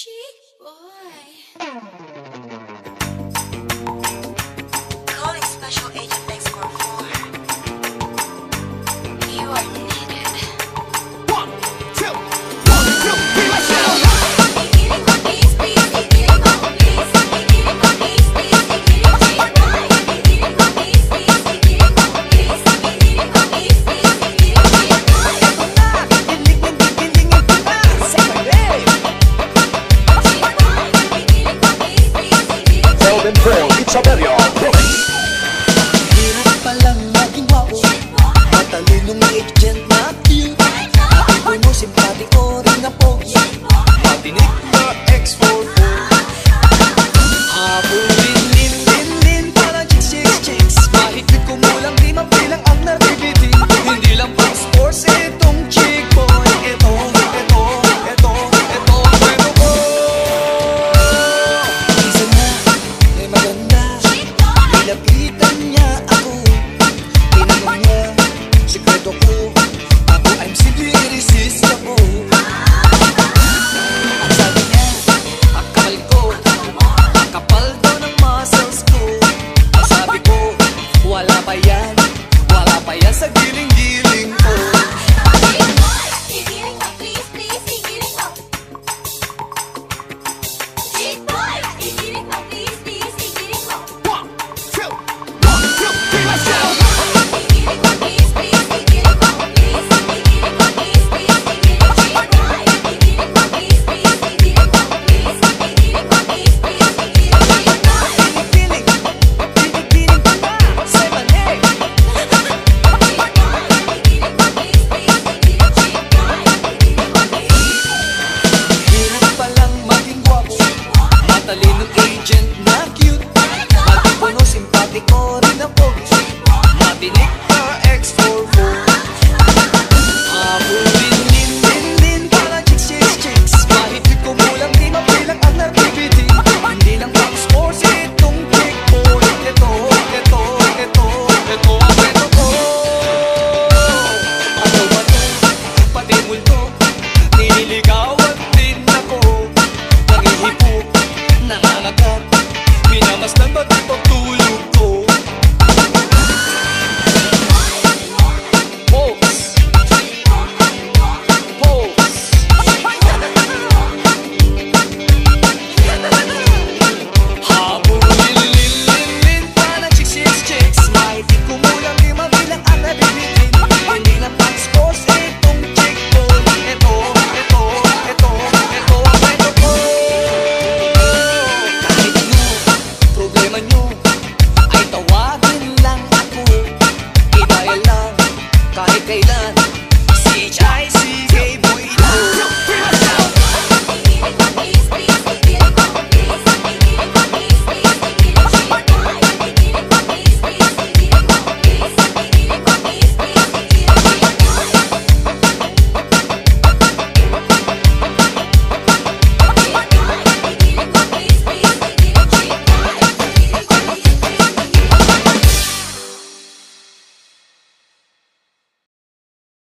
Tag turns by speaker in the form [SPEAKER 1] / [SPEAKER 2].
[SPEAKER 1] Chic boy. Calling Special Agent X44. You are needed.
[SPEAKER 2] 1, 2, 3, let's go!
[SPEAKER 3] Saberyo, hirap palang maging wapo, matalinong agent na cute, atiboy mo simpatiko rin na pogi, matinik na X44. Habulin, lin, parang chicks, mahigpit ko mo lang di mabilang ang nabibitin. Hindi lang pang sports itong chick boy, ito ko. Isa na, may maganda, nilapitan niya ako, tinanong niya, sikreto ko, ako I'm simply irresistible. Ang sabi niya, ang kapal ko, ang kapal daw ng muscles ko. Ang sabi ko, wala pa yan sa giling-giling ko.
[SPEAKER 1] Igiling mo, please, igiling mo. Chick boy, igiling mo, please, igiling mo.
[SPEAKER 2] 1, 2, 3, let's go!
[SPEAKER 1] Igiling mo, please, igiling mo. Please, igiling mo, please, igiling mo. Chick boy, igiling mo, please, igiling mo. Please, igiling mo, please, igiling mo.
[SPEAKER 3] Piling ko na, 7A. Hirap palang maging gwapo, matalinong agent na cute, matipuno, simpatiko rin na pogi, matinik na X44. Habulin, lin, parang chicks, mahigpit ko mo lang di mabilang ang nabibitin. Hindi lang pang sports itong chick boy, ito ang kwento ko. Ano ba to? Pati multo, nililigawan din ako, nangihipok, nangangagat, minamasdan pati pagtulog ko. Habulin, lin, parang chicks, mahigpit ko mo lang di mabilang ang nabibitin. Hindi lang pang sports itong chick boy, ito ang kwento ko. Kahit ano problema nyo, ay tawagin lang ako, i-dial lang kahit kailan.